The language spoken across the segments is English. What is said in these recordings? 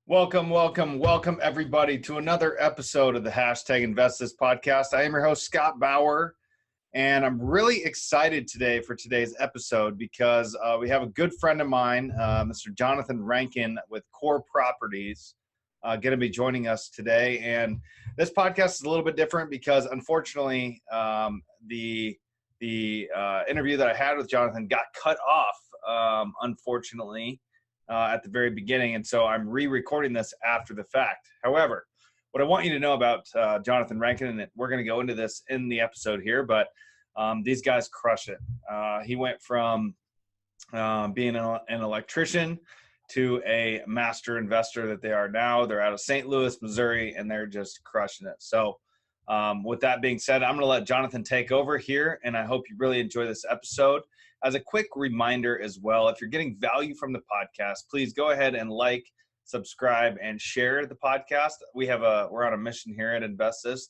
Welcome everybody to another episode of the Hashtag Invest This podcast. I am your host, Scott Bauer, and I'm really excited today for today's episode because we have a good friend of mine, Mr. Jonathan Rankin with Core Properties, going to be joining us today. And this podcast is a little bit different because unfortunately, the interview that I had with Jonathan got cut off, unfortunately. At the very beginning, and so I'm re-recording this after the fact. However, what I want you to know about Jonathan Rankin, and we're going to go into this in the episode here, but these guys crush it. He went from being an electrician to a master investor that they are now. They're out of St. Louis, Missouri, and they're just crushing it. So with that being said, I'm going to let Jonathan take over here, and I hope you really enjoy this episode. As a quick reminder as well, if you're getting value from the podcast, please go ahead and like, subscribe, and share the podcast. We're on a mission here at Invest This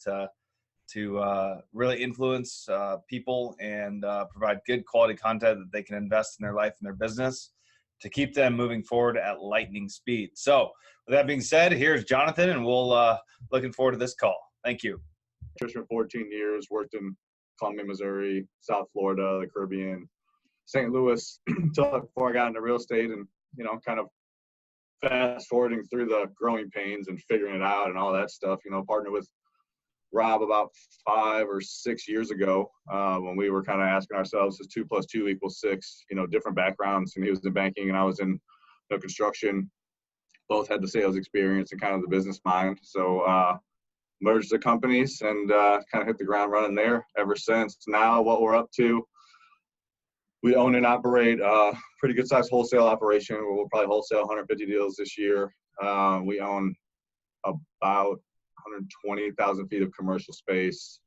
to really influence people and provide good quality content that they can invest in their life and their business to keep them moving forward at lightning speed. So with that being said, here's Jonathan, and we'll looking forward to this call. Thank you. For 14 years, worked in Columbia, Missouri, South Florida, the Caribbean, St. Louis until before I got into real estate, and kind of fast forwarding through the growing pains and figuring it out and all that stuff. Partnered with Rob about 5 or 6 years ago when we were kind of asking ourselves, is 2 + 2 = 6? Different backgrounds, and he was in banking and I was in construction. Both had the sales experience and kind of the business mind. So merged the companies and kind of hit the ground running there ever since. Now what we're up to. We own and operate a pretty good-sized wholesale operation where we'll probably wholesale 150 deals this year. We own about 120,000 feet of commercial space,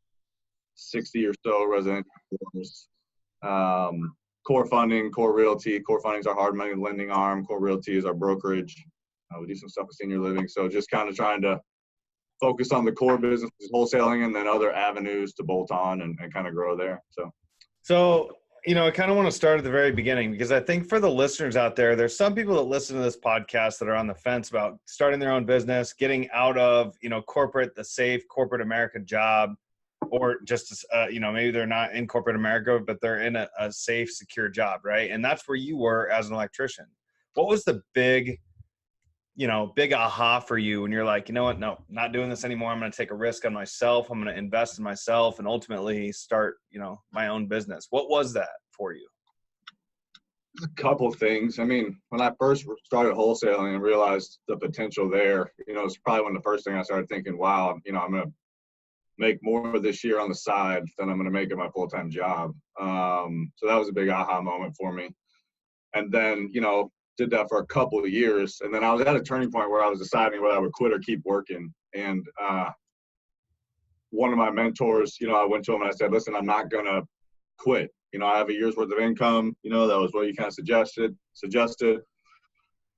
60 or so residential floors. Core funding, core realty. Core funding is our hard money lending arm. Core realty is our brokerage. We do some stuff with senior living. So just kind of trying to focus on the core business, wholesaling, and then other avenues to bolt on and kind of grow there. So I kind of want to start at the very beginning because I think for the listeners out there, there's some people that listen to this podcast that are on the fence about starting their own business, getting out of, the safe corporate America job, or just, maybe they're not in corporate America, but they're in a safe, secure job, right? And that's where you were as an electrician. What was the big aha for you when you're like, you know what, no, not doing this anymore. I'm going to take a risk on myself. I'm going to invest in myself and ultimately start, my own business. What was that for you? A couple of things. I mean, when I first started wholesaling and realized the potential there, it's probably one of the first things I started thinking, wow, I'm going to make more this year on the side than I'm going to make at my full-time job. So that was a big aha moment for me. And then, did that for a couple of years. And then I was at a turning point where I was deciding whether I would quit or keep working. And one of my mentors, I went to him and I said, listen, I'm not going to quit. I have a year's worth of income. That was what you kind of suggested.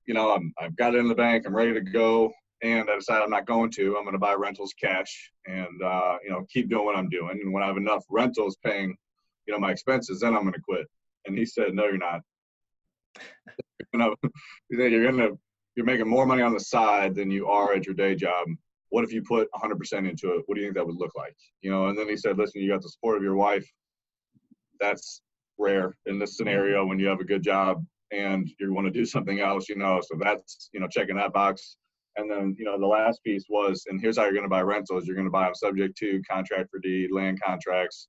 I've got it in the bank. I'm ready to go. And I decided I'm not going to. I'm going to buy rentals cash and, keep doing what I'm doing. And when I have enough rentals paying, my expenses, then I'm going to quit. And he said, no, you're not. You're making more money on the side than you are at your day job. What if you put 100% into it? What do you think that would look like? And then he said, listen, you got the support of your wife. That's rare in this scenario when you have a good job and you want to do something else, so that's, checking that box. And then, the last piece was, and here's how you're going to buy rentals. You're going to buy them subject to contract for deed, land contracts,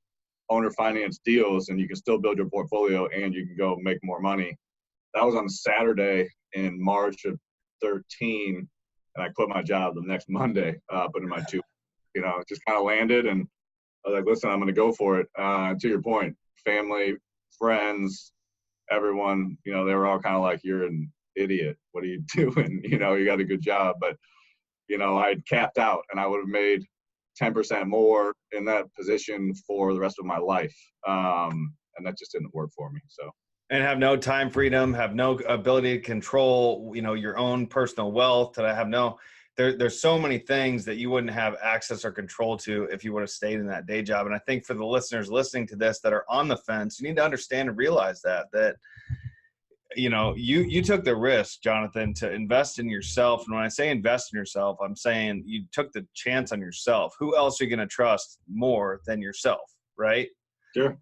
owner finance deals, and you can still build your portfolio and you can go make more money. That was on Saturday in March of 13, and I quit my job the next Monday, put in my 2. It just kind of landed, and I was like, listen, I'm going to go for it. To your point, family, friends, everyone, they were all kind of like, you're an idiot. What are you doing? You got a good job. But, I'd capped out, and I would have made 10% more in that position for the rest of my life. And that just didn't work for me, so. And have no time freedom, have no ability to control, your own personal wealth. That I have there's so many things that you wouldn't have access or control to if you would have stayed in that day job. And I think for the listeners listening to this that are on the fence, you need to understand and realize that you took the risk, Jonathan, to invest in yourself. And when I say invest in yourself, I'm saying you took the chance on yourself. Who else are you going to trust more than yourself, right? Sure.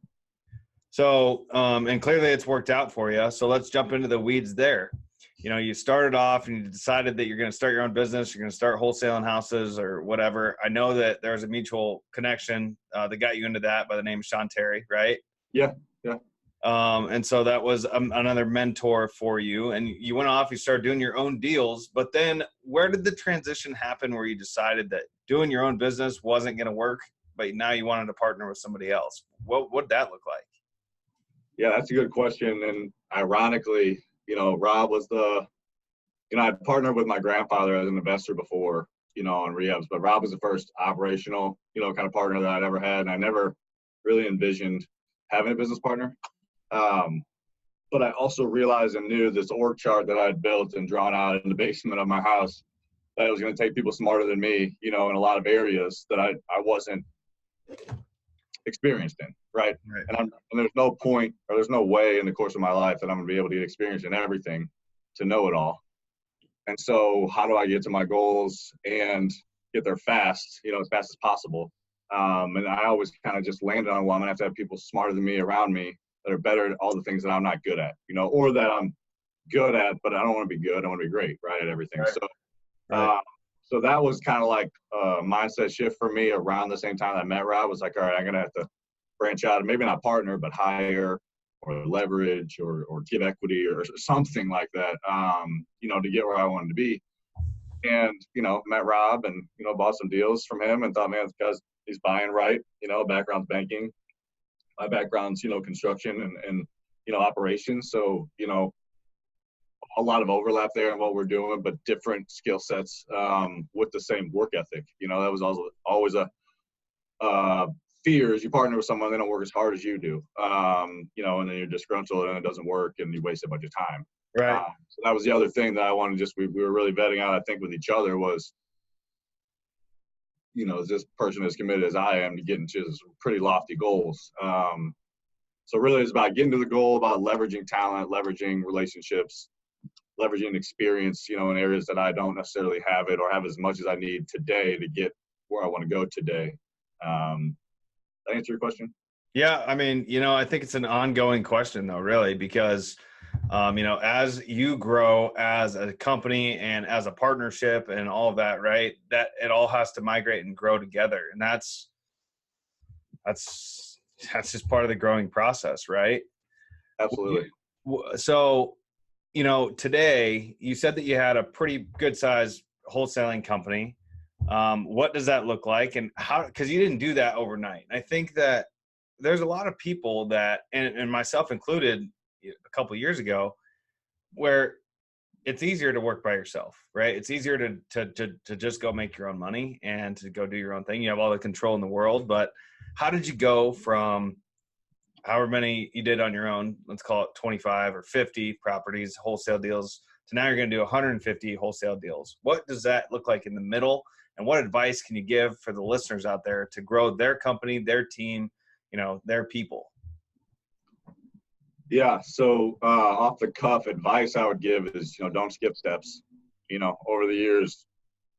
So, and clearly it's worked out for you. So let's jump into the weeds there. You started off and you decided that you're going to start your own business. You're going to start wholesaling houses or whatever. I know that there's a mutual connection that got you into that by the name of Sean Terry, right? Yeah. Yeah. And so that was another mentor for you. And you went off, you started doing your own deals. But then where did the transition happen where you decided that doing your own business wasn't going to work, but now you wanted to partner with somebody else? What'd that look like? Yeah, that's a good question. And ironically, Rob was I'd partnered with my grandfather as an investor before, on rehabs, but Rob was the first operational, kind of partner that I'd ever had. And I never really envisioned having a business partner. But I also realized and knew this org chart that I'd built and drawn out in the basement of my house, that it was going to take people smarter than me, in a lot of areas that I wasn't experienced in, right? And there's no point, or there's no way in the course of my life that I'm going to be able to get experience in everything to know it all. And so how do I get to my goals and get there fast, as fast as possible? And I always kind of just landed on, well, I'm going to have people smarter than me around me that are better at all the things that I'm not good at, or that I'm good at, but I don't want to be good. I want to be great, right, at everything. Right. So that was kind of like a mindset shift for me around the same time I met Rob. I was like, all right, I'm going to have to branch out and maybe not partner, but hire or leverage or give equity or something like that, to get where I wanted to be. And, met Rob and, bought some deals from him and thought, man, it's because he's buying right, background's banking. My background's, construction and operations. So, a lot of overlap there in what we're doing, but different skill sets with the same work ethic. That was also always a fear as you partner with someone, they don't work as hard as you do, and then you're disgruntled and it doesn't work and you waste a bunch of time. Right. So that was the other thing that I wanted we were really vetting out, I think, with each other was, is this person as committed as I am to getting to this pretty lofty goals. So really it's about getting to the goal, about leveraging talent, leveraging relationships, leveraging experience, in areas that I don't necessarily have it or have as much as I need today to get where I want to go today. Did I answer your question? Yeah. I mean, I think it's an ongoing question though, really, because, as you grow as a company and as a partnership and all of that, right, that it all has to migrate and grow together. And that's just part of the growing process, right? Absolutely. So, today you said that you had a pretty good sized wholesaling company. What does that look like and how, because you didn't do that overnight. I think that there's a lot of people that, and myself included a couple of years ago, where it's easier to work by yourself, right? It's easier to just go make your own money and to go do your own thing. You have all the control in the world, but how did you go from however many you did on your own, let's call it 25 or 50 properties, wholesale deals, to now you're going to do 150 wholesale deals? What does that look like in the middle? And what advice can you give for the listeners out there to grow their company, their team, their people? Yeah. So off the cuff advice I would give is, don't skip steps. Over the years,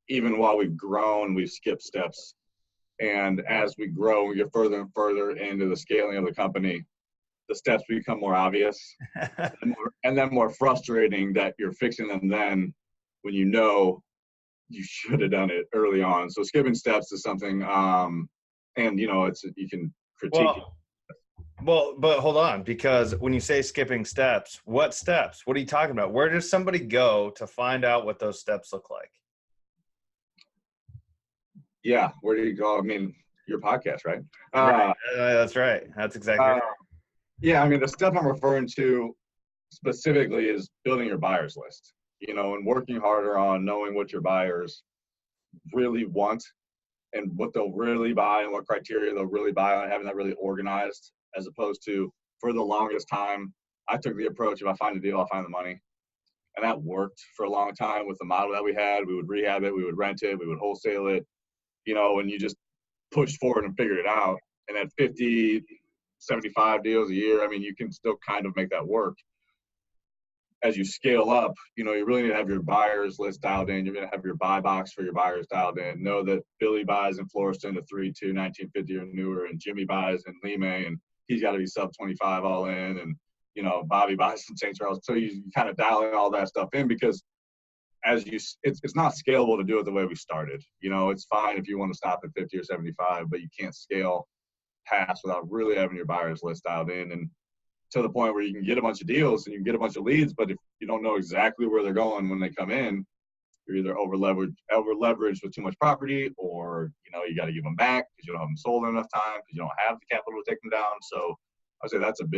even while we've grown, we've skipped steps. And as we grow, we get further and further into the scaling of the company, the steps become more obvious and then more frustrating that you're fixing them then when you should have done it early on. So skipping steps is something, and you can critique it. Well, but hold on, because when you say skipping steps? What are you talking about? Where does somebody go to find out what those steps look like? Yeah, where do you go? I mean, your podcast, right? Right. That's right. That's exactly right. Yeah, I mean, the stuff I'm referring to specifically is building your buyers list, and working harder on knowing what your buyers really want and what they'll really buy and what criteria they'll really buy on, having that really organized, as opposed to, for the longest time, I took the approach, if I find a deal, I'll find the money. And that worked for a long time with the model that we had. We would rehab it, we would rent it, we would wholesale it, and you just pushed forward and figured it out. And at 50, 75 deals a year, I mean, you can still kind of make that work. as you scale up, you really need to have your buyers list dialed in. You're going to have your buy box for your buyers dialed in. Know that Billy buys in Floreston a 3.2 1950 or newer, and Jimmy buys in Lime, and he's got to be sub 25 all in, and Bobby buys in St. Charles. So you kind of dial in all that stuff in, because it's not scalable to do it the way we started. It's fine if you want to stop at 50 or 75, but you can't scale past without really having your buyers list dialed in, and to the point where you can get a bunch of deals and you can get a bunch of leads, but if you don't know exactly where they're going when they come in, you're either over leveraged with too much property, or you got to give them back because you don't have them sold in enough time, because you don't have the capital to take them down. So I would say that's one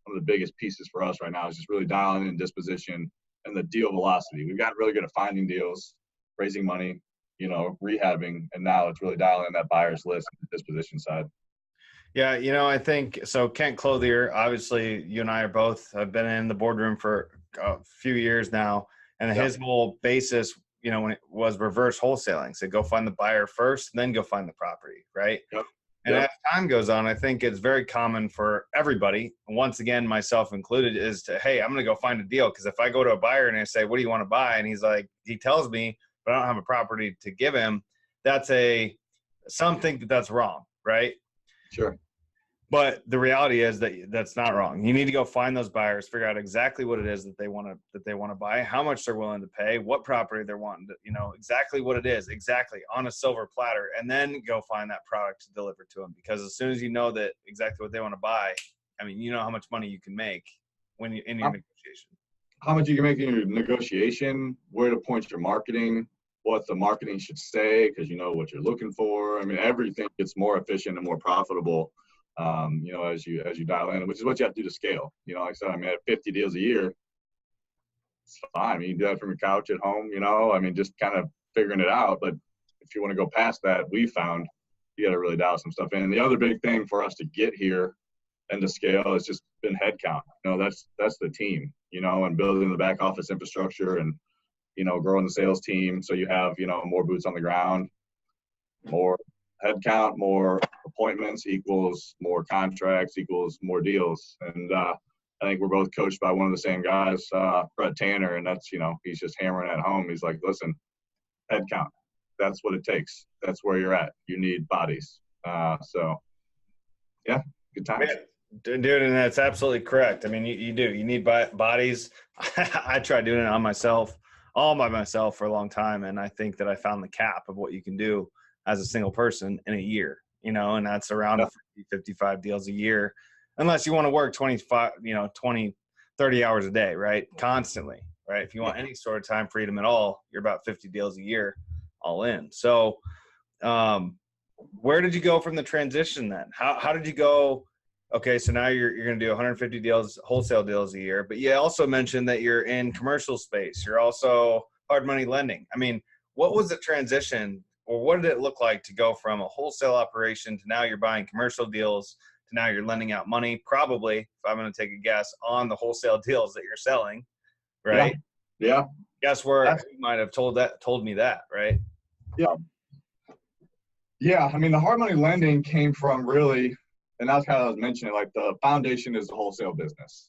of the biggest pieces for us right now, is just really dialing in disposition and the deal velocity. We've gotten really good at finding deals, raising money, rehabbing, and now it's really dialing in that buyer's list and the disposition side. Yeah, I think so. Kent Clothier, obviously, you and I have been in the boardroom for a few years now, and his whole basis, when it was reverse wholesaling, so go find the buyer first, and then go find the property, right? Yep. And as time goes on, I think it's very common for everybody, once again, myself included, is to, hey, I'm going to go find a deal, because if I go to a buyer and I say, what do you want to buy? And he tells me, but I don't have a property to give him. That's something that's wrong, right? Sure. But the reality is that's not wrong. You need to go find those buyers, figure out exactly what it is that they want to buy, how much they're willing to pay, what property they're wanting to, exactly what it is, exactly on a silver platter, and then go find that product to deliver to them. Because as soon as you know that exactly what they want to buy, how much money you can make when you in your negotiation. How much you can make in your negotiation, where to point your marketing, what the marketing should say, because you know what you're looking for. Everything gets more efficient and more profitable. As you dial in, which is what you have to do to scale. Like I said, at 50 deals a year, it's fine. You can do that from your couch at home, just kind of figuring it out. But if you want to go past that, we found you got to really dial some stuff in. And the other big thing for us to get here and to scale has just been headcount. That's the team, and building the back office infrastructure, and, growing the sales team. So you have, more boots on the ground, more headcount, more appointments equals more contracts equals more deals. And I think we're both coached by one of the same guys, Brett Tanner, and that's, he's just hammering at home. He's like, listen, headcount, that's what it takes. That's where you're at. You need bodies. So yeah, good times. Dude, and that's absolutely correct. You do. You need bodies. I tried doing it all by myself for a long time, and I think that I found the cap of what you can do as a single person in a year, and that's around 55 deals a year, unless you want to work 20, 30 hours a day, right? Constantly, right? If you want any sort of time freedom at all, you're about 50 deals a year all in. So where did you go from the transition then? How did you go? Okay, so now you're going to do 150 deals, wholesale deals a year, but you also mentioned that you're in commercial space. You're also hard money lending. What was the transition? Or what did it look like to go from a wholesale operation to now you're buying commercial deals to now you're lending out money, probably, if I'm going to take a guess, on the wholesale deals that you're selling, right? Yeah. Guess where you might have told me that, right? Yeah. Yeah. The hard money lending came from really, and that's kind of, I was mentioning, like the foundation is the wholesale business.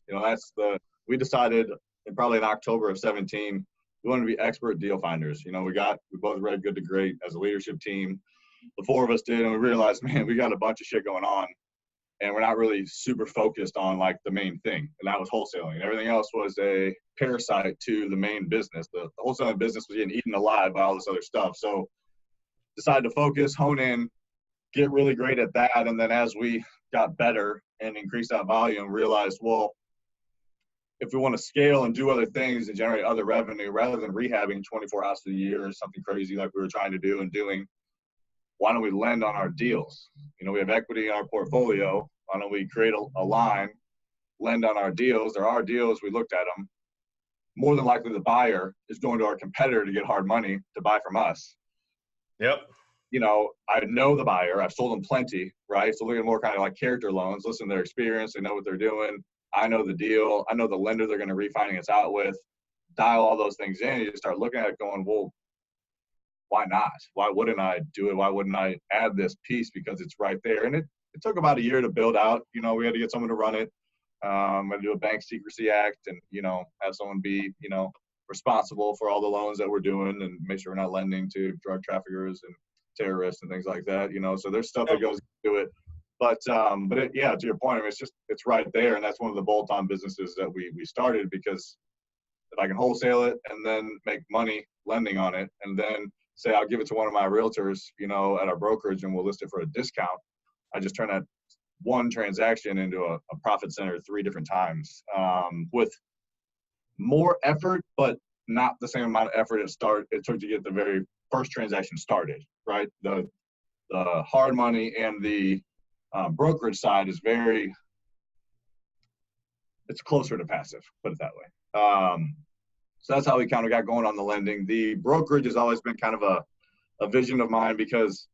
We decided probably in October of 2017, we want to be expert deal finders. We both read Good to Great as a leadership team. The four of us did, and we realized, man, we got a bunch of shit going on, and we're not really super focused on like the main thing, and that was wholesaling. Everything else was a parasite to the main business. The wholesaling business was getting eaten alive by all this other stuff. So decided to focus, hone in, get really great at that, and then as we got better and increased that volume, realized, well, if we want to scale and do other things and generate other revenue, rather than rehabbing 24 houses a year or something crazy like we were trying to do and doing, why don't we lend on our deals? We have equity in our portfolio. Why don't we create a line, lend on our deals? There are deals, we looked at them. More than likely the buyer is going to our competitor to get hard money to buy from us. Yep. I know the buyer. I've sold them plenty, right? So looking at more kind of like character loans, listen to their experience. They know what they're doing. I know the deal. I know the lender they're going to refinance out with. Dial all those things in. You just start looking at it going, well, why not? Why wouldn't I do it? Why wouldn't I add this piece? Because it's right there. And it took about a year to build out. We had to get someone to run it. I'm going to do a bank secrecy act and, have someone be, responsible for all the loans that we're doing and make sure we're not lending to drug traffickers and terrorists and things like that, so there's stuff that goes into it. But to your point, I mean, it's right there. And that's one of the bolt-on businesses that we started, because if I can wholesale it and then make money lending on it, and then say I'll give it to one of my realtors, at our brokerage, and we'll list it for a discount, I just turn that one transaction into a profit center 3 different times, with more effort, but not the same amount of effort it took to get the very first transaction started, right? The hard money and the brokerage side is it's closer to passive, put it that way. So that's how we kind of got going on the lending. The brokerage has always been kind of a vision of mine, because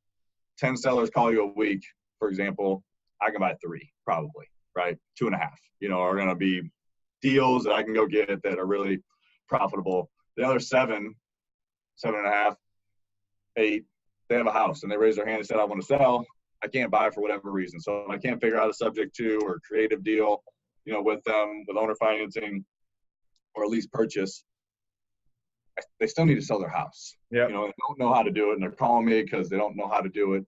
10 sellers call you a week, for example, I can buy 3 probably, right? 2.5, are going to be deals that I can go get that are really profitable. The other 7.5, 8, they have a house and they raise their hand and said, I want to sell. I can't buy for whatever reason. So if I can't figure out a subject to or creative deal, with them, with owner financing or a lease purchase, they still need to sell their house. Yeah. They don't know how to do it, and they're calling me because they don't know how to do it.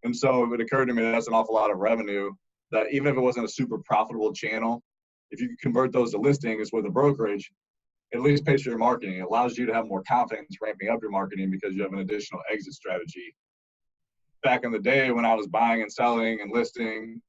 And so it occurred to me that that's an awful lot of revenue, that even if it wasn't a super profitable channel, if you could convert those to listings with a brokerage, it at least pays for your marketing. It allows you to have more confidence ramping up your marketing because you have an additional exit strategy. Back in the day when I was buying and selling and listing,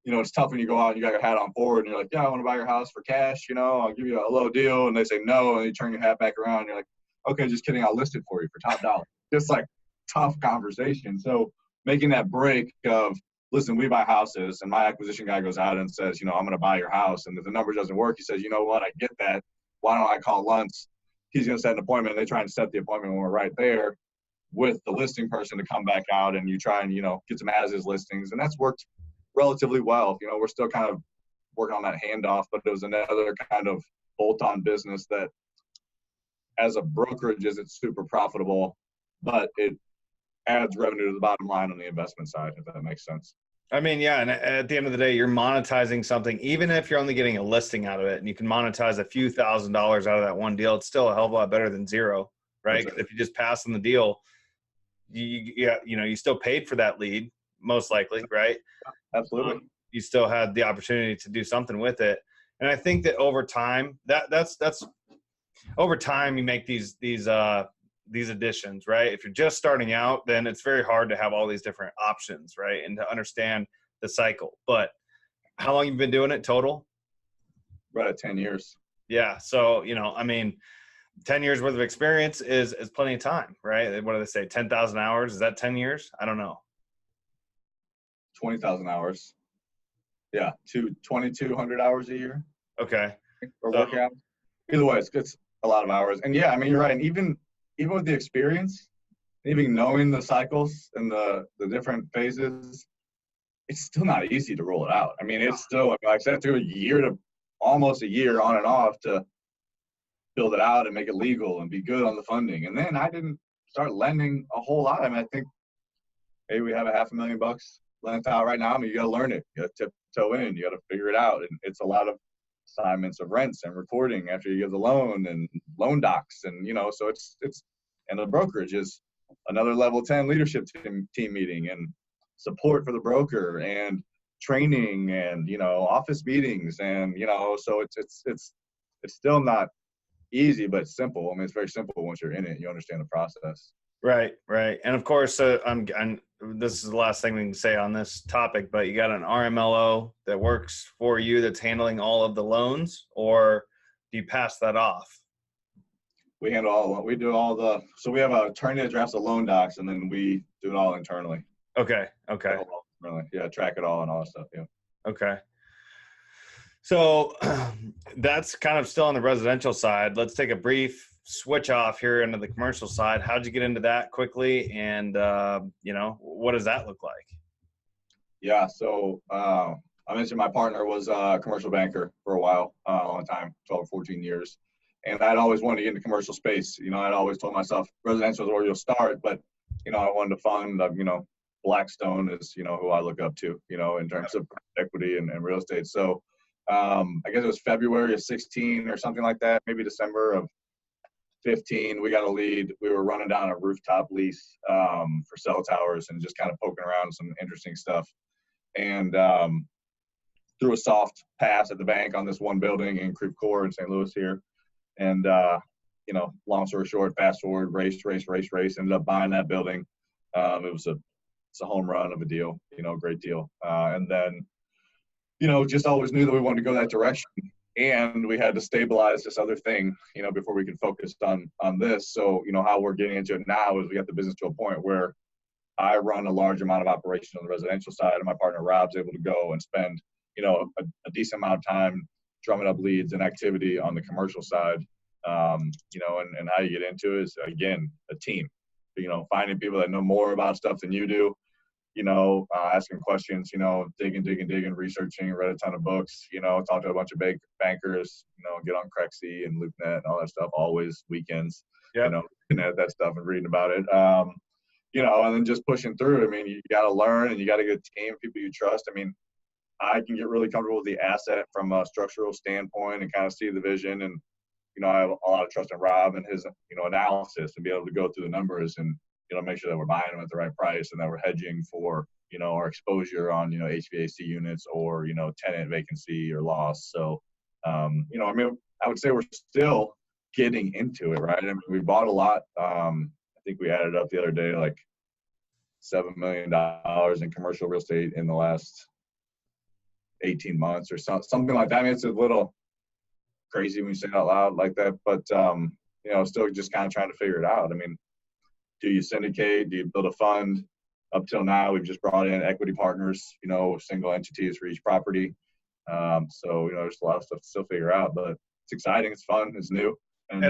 it's tough when you go out and you got your hat on forward and you're like, yeah, I want to buy your house for cash, I'll give you a low deal. And they say no, and you turn your hat back around and you're like, okay, just kidding, I'll list it for you for top dollar. Just like tough conversation. So making that break of, listen, we buy houses, and my acquisition guy goes out and says, I'm going to buy your house. And if the number doesn't work, he says, you know what, I get that. Why don't I call Luntz? He's going to set an appointment. And they try and set the appointment when we're right there with the listing person to come back out, and you try and, get some as-is listings. And that's worked relatively well. We're still kind of working on that handoff, but it was another kind of bolt-on business that, as a brokerage, isn't super profitable, but it adds revenue to the bottom line on the investment side, if that makes sense. I mean, yeah. And at the end of the day, you're monetizing something, even if you're only getting a listing out of it, and you can monetize a few $1,000s out of that one deal. It's still a hell of a lot better than zero, right? Because if you just pass on the deal, you still paid for that lead, most likely, right? Absolutely. You still had the opportunity to do something with it. And I think that over time, that's over time, you make these additions, right? If you're just starting out, then it's very hard to have all these different options, right? And to understand the cycle. But how long have you been doing it total? Right at 10 years. Yeah. So, 10 years worth of experience is plenty of time, right? What do they say? 10,000 hours. Is that 10 years? I don't know. 20,000 hours. Yeah. 2,200 hours a year. Okay. Or workout. Either way, it's a lot of hours. And yeah, I mean, you're right. And even with the experience, even knowing the cycles and the different phases, it's still not easy to roll it out. I mean, it's still, like I said, it took almost a year on and off to build it out and make it legal and be good on the funding. And then I didn't start lending a whole lot. I mean, I think maybe we have $500,000 lent out right now. I mean, you got to learn it. You got to tiptoe in. You got to figure it out. And it's a lot of assignments of rents and reporting after you give the loan and loan docs. And, so it's and the brokerage is another level 10 leadership team meeting and support for the broker and training and, office meetings. And, so it's still not easy, but it's simple. I mean, it's very simple once you're in it. You understand the process. Right. And of course, this is the last thing we can say on this topic, but you got an RMELLO that works for you that's handling all of the loans, or do you pass that off? We handle we do all so we have an attorney that drafts the loan docs, and then we do it all internally. Okay. Yeah, track it all and all that stuff. Yeah. Okay. So that's kind of still on the residential side. Let's take a brief switch off here into the commercial side. How'd you get into that quickly? And, what does that look like? Yeah. So I mentioned my partner was a commercial banker for a while, a long time, 12 or 14 years. And I'd always wanted to get into commercial space. I'd always told myself residential is where you'll start, but, I wanted to fund, Blackstone is, who I look up to, in terms of equity and real estate. So I guess it was February of 16 or something like that, maybe December of 15, we got a lead. We were running down a rooftop lease for cell towers and just kind of poking around some interesting stuff. And threw a soft pass at the bank on this one building in Creve Coeur in St. Louis here. And, long story short, fast forward, race, ended up buying that building. It's a home run of a deal, great deal. And then, just always knew that we wanted to go that direction. And we had to stabilize this other thing, before we could focus on this. So, how we're getting into it now is we got the business to a point where I run a large amount of operations on the residential side, and my partner Rob's able to go and spend, a decent amount of time drumming up leads and activity on the commercial side. And how you get into it is, again, a team. Finding people that know more about stuff than you do, asking questions, digging, researching, read a ton of books, talk to a bunch of bankers, get on Crexy and LoopNet and all that stuff, always weekends, looking at that stuff and reading about it. And then just pushing through. I mean, you got to learn and you got to get a team, people you trust. I mean, I can get really comfortable with the asset from a structural standpoint and kind of see the vision. And, I have a lot of trust in Rob and his, analysis and be able to go through the numbers and, make sure that we're buying them at the right price and that we're hedging for, our exposure on, HVAC units or, tenant vacancy or loss. So, I would say we're still getting into it, right? I mean, we bought a lot. I think we added up the other day, like $7 million in commercial real estate in the last 18 months or something like that. I mean, it's a little crazy when you say it out loud like that, but, still just kind of trying to figure it out. I mean, do you syndicate? Do you build a fund? Up till now, we've just brought in equity partners, single entities for each property. So, there's a lot of stuff to still figure out, but it's exciting. It's fun. It's new. And,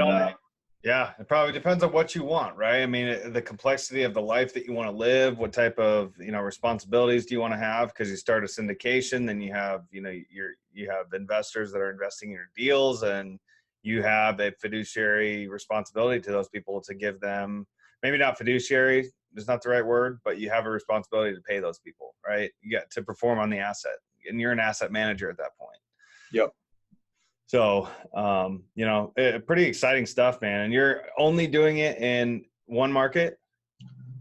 it probably depends on what you want, right? I mean, the complexity of the life that you want to live, what type of, responsibilities do you want to have? Because you start a syndication, then you have, you have investors that are investing in your deals, and you have a fiduciary responsibility to those people to give them, maybe not fiduciary is not the right word, but you have a responsibility to pay those people, right? You got to perform on the asset, and you're an asset manager at that point. Yep. So, pretty exciting stuff, man. And you're only doing it in one market?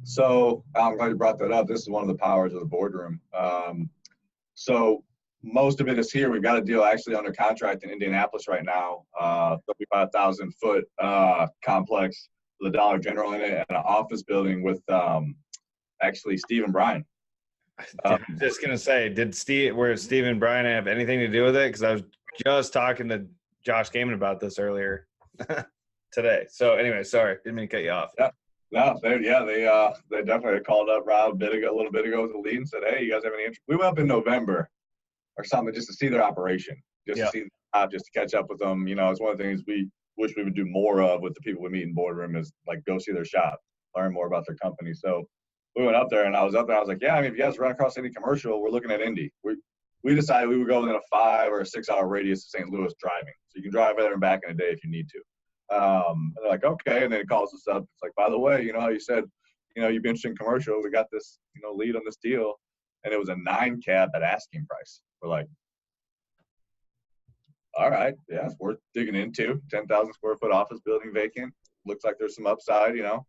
So I'm glad you brought that up. This is one of the powers of the boardroom. So most of it is here. We've got a deal actually under contract in Indianapolis right now, 35,000 foot complex with a Dollar General in it and an office building with actually Steve and Brian. I'm just going to say, did Steve and Brian have anything to do with it? Because I was just talking to Josh Gaiman about this earlier today. So anyway, sorry, didn't mean to cut you off. Yeah. No, they definitely called up Rob a little bit ago with the lead and said, hey, you guys have any interest? We went up in November or something just to see their operation, to see the job, just to catch up with them. It's one of the things we wish we would do more of with the people we meet in boardroom is like go see their shop, learn more about their company. So we went up there and I was like, yeah, I mean, if you guys run across any commercial, we're looking at Indy. We decided we would go within a 5 or 6 hour radius of St. Louis driving. So you can drive there and back in a day if you need to. And they're like, okay. And then it calls us up. It's like, by the way, how you said, you'd be interested in commercial. We got this, lead on this deal. And it was a 9 cap at asking price. We're like, all right, yeah, it's worth digging into. 10,000 square foot office building vacant. Looks like there's some upside, Now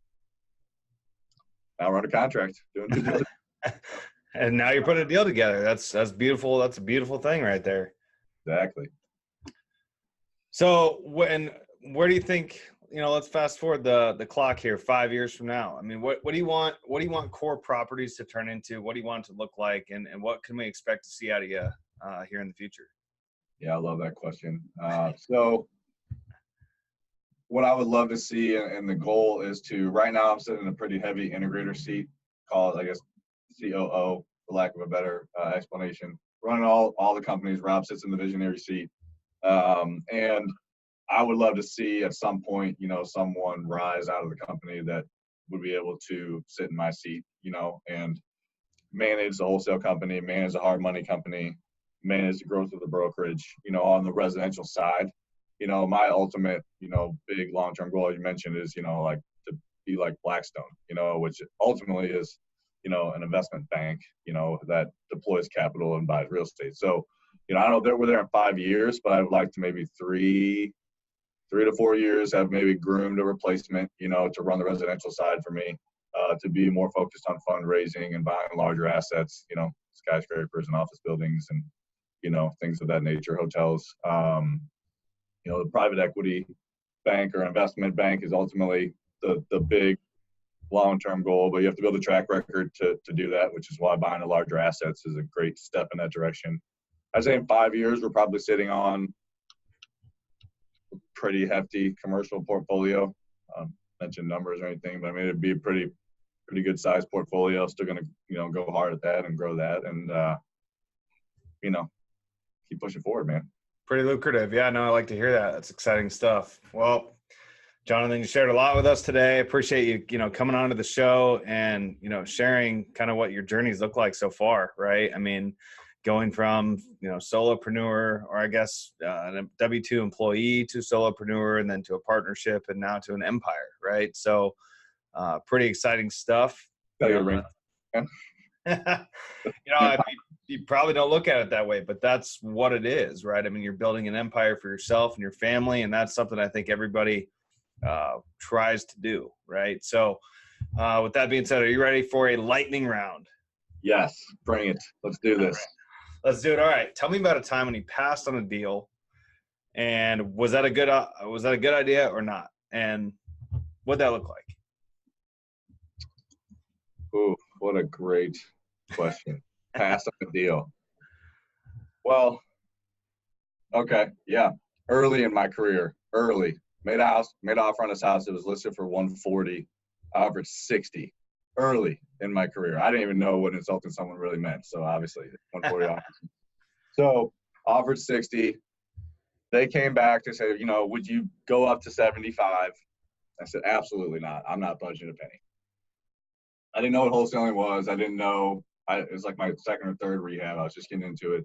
we're under contract doing due diligence. And now you're putting a deal together. That's beautiful. That's a beautiful thing right there. Exactly. So where do you think, let's fast forward the clock here 5 years from now. I mean, what do you want core properties to turn into? What do you want it to look like? And what can we expect to see out of you here in the future? Yeah, I love that question. So what I would love to see, and the goal is to, right now I'm sitting in a pretty heavy integrator seat, called, I guess, COO, for lack of a better explanation. Running all the companies. Rob sits in the visionary seat. And I would love to see at some point, someone rise out of the company that would be able to sit in my seat, and manage the wholesale company, manage the hard money company, manage the growth of the brokerage, on the residential side. My ultimate, big long-term goal, as you mentioned, is, like to be like Blackstone, which ultimately is, an investment bank, that deploys capital and buys real estate. So, I don't know if we're there in 5 years, but I would like to maybe 3 to 4 years have maybe groomed a replacement, to run the residential side for me, to be more focused on fundraising and buying larger assets, skyscrapers and office buildings and, things of that nature, hotels. The private equity bank or investment bank is ultimately the big long-term goal, but you have to build a track record to do that, which is why buying the larger assets is a great step in that direction. I'd say in 5 years, we're probably sitting on a pretty hefty commercial portfolio. Mention numbers or anything, but I mean, it'd be a pretty good sized portfolio. Still going to, go hard at that and grow that and, keep pushing forward, man. Pretty lucrative. Yeah, no, I like to hear that. That's exciting stuff. Well, Jonathan, you shared a lot with us today. I appreciate you, coming onto the show and, sharing kind of what your journeys look like so far, right? I mean, going from, solopreneur, or I guess a W-2 employee to solopreneur, and then to a partnership, and now to an empire, right? So pretty exciting stuff. You probably don't look at it that way, but that's what it is, right? I mean, you're building an empire for yourself and your family, and that's something I think everybody tries to do, right? So with that being said, are you ready for a lightning round? Yes, bring it. Let's do this. Right. Let's do it. All right. Tell me about a time when you passed on a deal, and was that a good idea or not? And what'd that look like? Ooh, what a great question. Pass on a deal. Well, okay, yeah. Early in my career, made offer on this house. It was listed for 140, offered 60. Early in my career, I didn't even know what insulting someone really meant. So obviously, 140 offers. So offered 60. They came back to say, would you go up to 75? I said, absolutely not. I'm not budging a penny. I didn't know what wholesaling was. I didn't know. It was like my second or third rehab. I was just getting into it.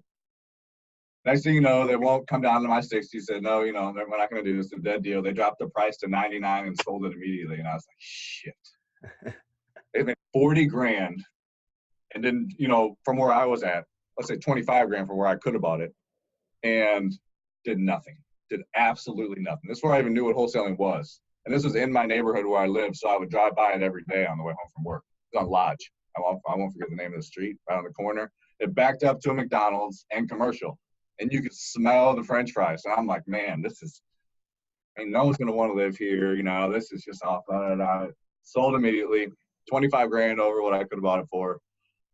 Next thing you know, they won't come down to my 60. Said, no, we're not going to do this. It's a dead deal. They dropped the price to 99 and sold it immediately. And I was like, shit. They made 40 grand. And then, from where I was at, let's say 25 grand from where I could have bought it, and did nothing. Did absolutely nothing. This is where I even knew what wholesaling was. And this was in my neighborhood where I lived. So I would drive by it every day on the way home from work. It was on Lodge. I won't forget the name of the street, right on the corner. It backed up to a McDonald's and commercial. And you could smell the French fries. And I'm like, man, no one's going to want to live here. This is just off. Sold immediately, 25 grand over what I could have bought it for.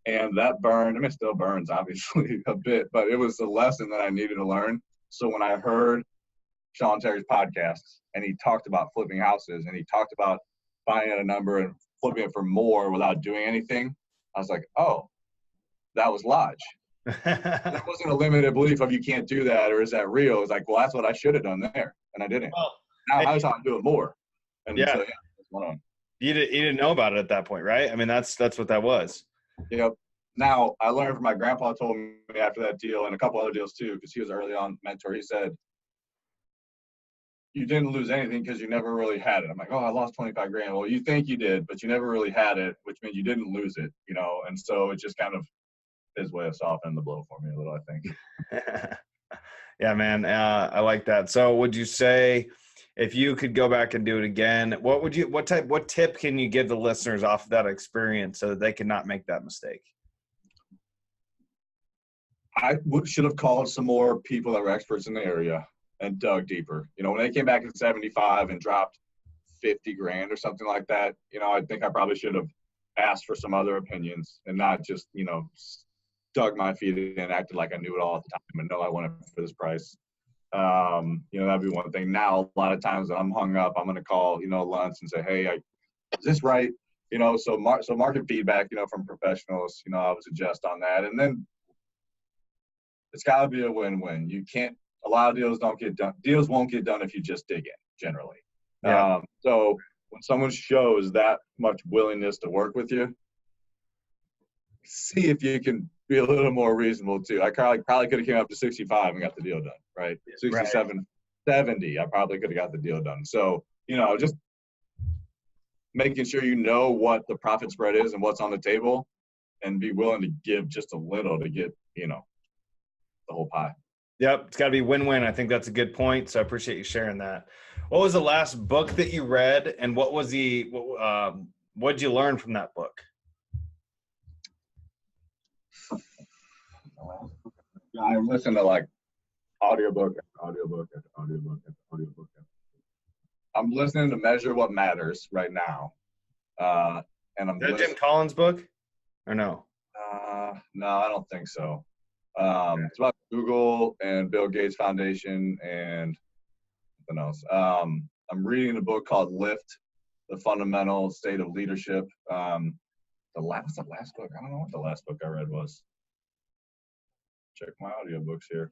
And that burned. I mean, it still burns, obviously, a bit. But it was a lesson that I needed to learn. So when I heard Sean Terry's podcast, and he talked about flipping houses, and he talked about buying at a number and flipping it for more without doing anything, I was like, oh, that was Lodge. That wasn't a limited belief of you can't do that, or is that real? It was like, well, that's what I should have done there, and I didn't. Well, now I was trying to do it more. And yeah. So, yeah, that's one of them. You didn't know about it at that point, right? I mean, that's what that was. Yep. Now, I learned from my grandpa told me after that deal, and a couple other deals too, because he was early on mentor. He said, you didn't lose anything because you never really had it. I'm like, oh, I lost 25 grand. Well, you think you did, but you never really had it, which means you didn't lose it, And so it just kind of his way of softening the blow for me a little, I think. Yeah, man. I like that. So would you say, if you could go back and do it again, what tip can you give the listeners off of that experience so that they can not make that mistake? I should have called some more people that were experts in the area and dug deeper. When they came back at 75 and dropped 50 grand or something like that, I think I probably should have asked for some other opinions and not just, dug my feet in and acted like I knew it all at the time and know I wanted it for this price. That'd be one thing. Now, a lot of times when I'm hung up, I'm going to call, lunch and say, hey, is this right? So market feedback, from professionals, I would suggest on that. And then it's got to be a win-win. You can't, a lot of deals don't get done. Deals won't get done if you just dig in, generally. Yeah. So when someone shows that much willingness to work with you, see if you can be a little more reasonable too. I probably could have came up to 65 and got the deal done, right? 67, right. 70, I probably could have got the deal done. So, just making sure you know what the profit spread is and what's on the table, and be willing to give just a little to get, the whole pie. Yep, it's got to be win-win. I think that's a good point. So I appreciate you sharing that. What was the last book that you read, and what'd you learn from that book? Yeah, I listen to like audiobook after audiobook after audiobook after audiobook. I'm listening to Measure What Matters right now. And I'm Is that Jim Collins' book or no? No, I don't think so. It's about Google and Bill Gates Foundation and something else. I'm reading a book called Lift, The Fundamental State of Leadership. What's the last book? I don't know what the last book I read was. Check my audiobooks here.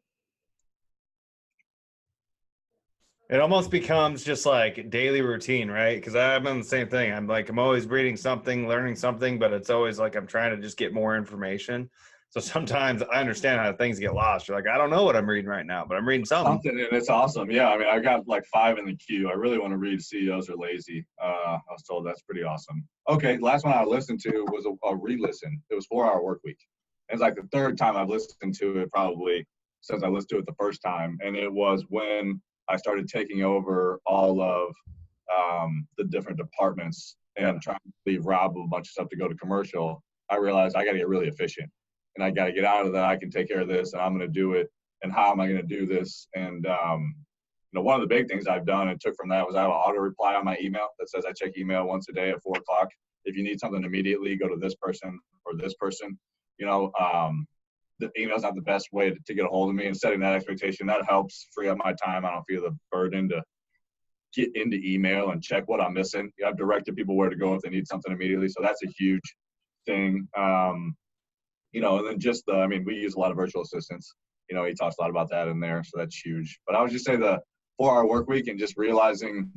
It almost becomes just like daily routine, right? Because I've done the same thing. I'm always reading something, learning something, but it's always like I'm trying to just get more information. So sometimes I understand how things get lost. You're like, I don't know what I'm reading right now, but I'm reading something. And it's awesome. Yeah, I mean, I got like 5 in the queue. I really want to read CEOs Are Lazy. I was told that's pretty awesome. Okay, last one I listened to was a re-listen. It was 4-Hour Workweek. It's like the 3rd time I've listened to it probably since I listened to it the first time, and it was when I started taking over all of the different departments and trying to leave Rob a bunch of stuff to go to commercial. I realized I got to get really efficient, and I got to get out of that. I can take care of this, and I'm going to do it. And how am I going to do this? And one of the big things I've done and took from that was I have an auto reply on my email that says I check email once a day at 4 o'clock. If you need something immediately, go to this person or this person. The email's not the best way to get a hold of me, and setting that expectation, that helps free up my time. I don't feel the burden to get into email and check what I'm missing. I've directed people where to go if they need something immediately. So that's a huge thing. And then we use a lot of virtual assistants. He talks a lot about that in there. So that's huge. But I would just say the 4-hour work week and just realizing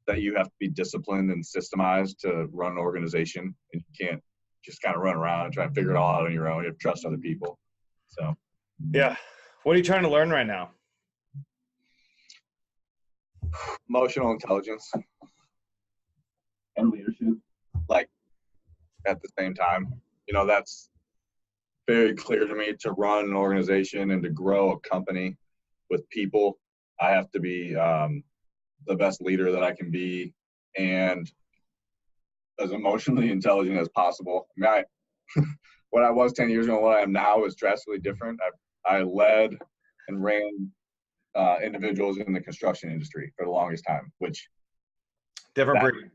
that you have to be disciplined and systemized to run an organization, and you can't just kind of run around and try to figure it all out on your own. You have to trust other people. So, yeah. What are you trying to learn right now? Emotional intelligence and leadership, like at the same time. That's very clear to me. To run an organization and to grow a company with people, I have to be the best leader that I can be and as emotionally intelligent as possible. What I was 10 years ago and what I am now is drastically different. I led and ran individuals in the construction industry for the longest time, which different breed.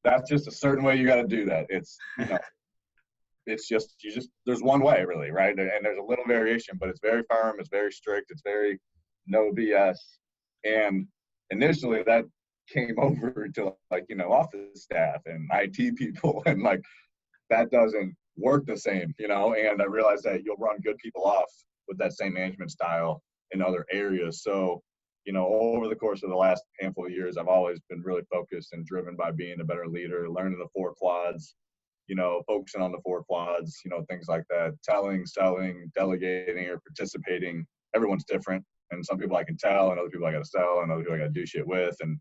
That's just a certain way you got to do that. It's it's just there's one way really, right? And there's a little variation, but it's very firm, it's very strict, it's very no BS. And initially that came over to office staff and IT people, and that doesn't work the same, and I realized that you'll run good people off with that same management style in other areas. So, over the course of the last handful of years, I've always been really focused and driven by being a better leader, learning the 4 quads, focusing on the 4 quads, things like that, telling, selling, delegating, or participating. Everyone's different. And some people I can tell, and other people I got to sell, and other people I got to do shit with. And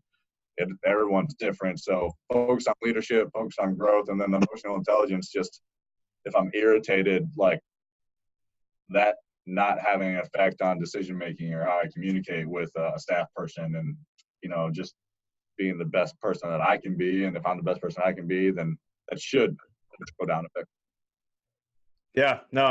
everyone's different. So focus on leadership, focus on growth, and then the emotional intelligence, just if I'm irritated, that not having an effect on decision-making or how I communicate with a staff person, and, just being the best person that I can be. And if I'm the best person I can be, then that should go down a bit. Yeah, no,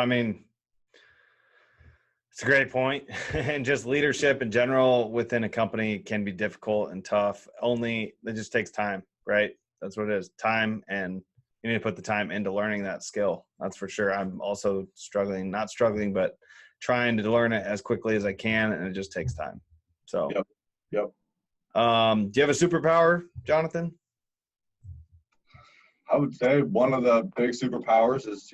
it's a great point. And just leadership in general within a company can be difficult and tough. It just takes time, right? That's what it is, time, and you need to put the time into learning that skill. That's for sure. I'm also not struggling, but trying to learn it as quickly as I can, and it just takes time. So, Yep. Do you have a superpower, Jonathan? I would say one of the big superpowers is,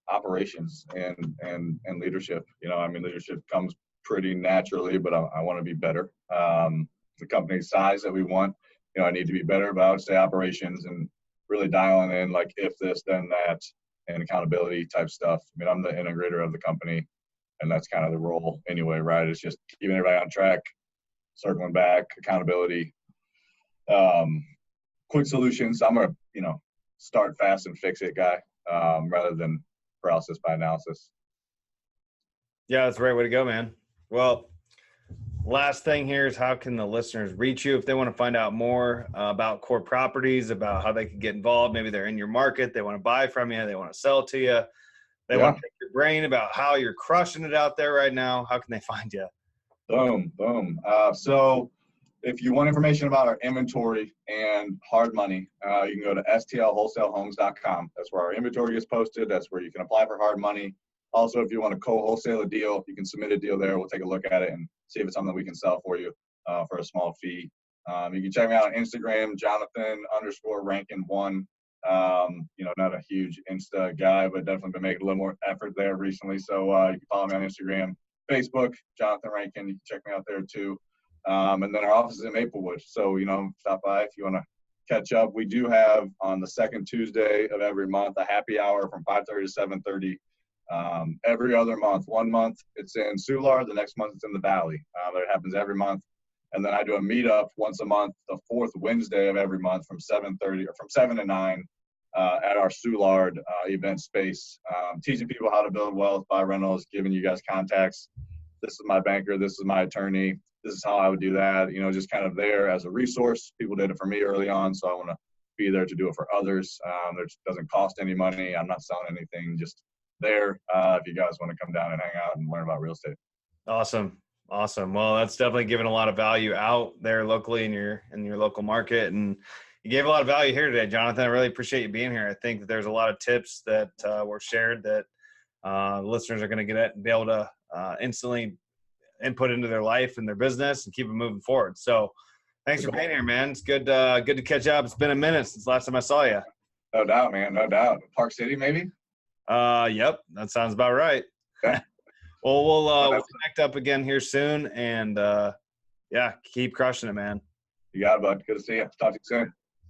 operations and leadership. Leadership comes pretty naturally, but I want to be better. The company size that we want, I need to be better, but I would say operations and really dialing in if this, then that, and accountability type stuff. I'm the integrator of the company, and that's kind of the role anyway, right? It's just keeping everybody on track, circling back, accountability, quick solutions. I'm a, start fast and fix it guy, rather than paralysis by analysis. Yeah, that's the right way to go, man. Well, last thing here is how can the listeners reach you if they want to find out more about core properties, about how they can get involved? Maybe they're in your market, they want to buy from you, they want to sell to you, they want to pick your brain about how you're crushing it out there right now. How can they find you? Boom, boom. So if you want information about our inventory and hard money, you can go to stlwholesalehomes.com. That's where our inventory is posted. That's where you can apply for hard money. Also, if you want to co-wholesale a deal, you can submit a deal there. We'll take a look at it and see if it's something we can sell for you for a small fee. You can check me out on Instagram, Jonathan_Rankin1. Not a huge Insta guy, but definitely been making a little more effort there recently. So you can follow me on Instagram, Facebook, Jonathan Rankin. You can check me out there too. And then our office is in Maplewood. So, stop by if you want to catch up. We do have on the second Tuesday of every month a happy hour from 5:30 to 7:30. Every other month. 1 month it's in Soulard, the next month it's in the Valley. But it happens every month. And then I do a meetup once a month, the fourth Wednesday of every month from 7:30 or from 7 to 9 at our Soulard event space, teaching people how to build wealth, buy rentals, giving you guys contacts. This is my banker. This is my attorney. This is how I would do that. Just kind of there as a resource. People did it for me early on, so I want to be there to do it for others. It doesn't cost any money. I'm not selling anything. Just there if you guys want to come down and hang out and learn about real estate. Awesome. Well, that's definitely giving a lot of value out there locally in your local market. And you gave a lot of value here today, Jonathan. I really appreciate you being here. I think that there's a lot of tips that were shared that listeners are going to be able to instantly input into their life and their business and keep it moving forward. So thanks for being here, man. It's good to catch up. It's been a minute since the last time I saw you. No doubt, man. No doubt. Park City, maybe? Yep. That sounds about right. Yeah. Well, we'll connect up again here soon. And, keep crushing it, man. You got it, bud. Good to see you. Talk to you soon.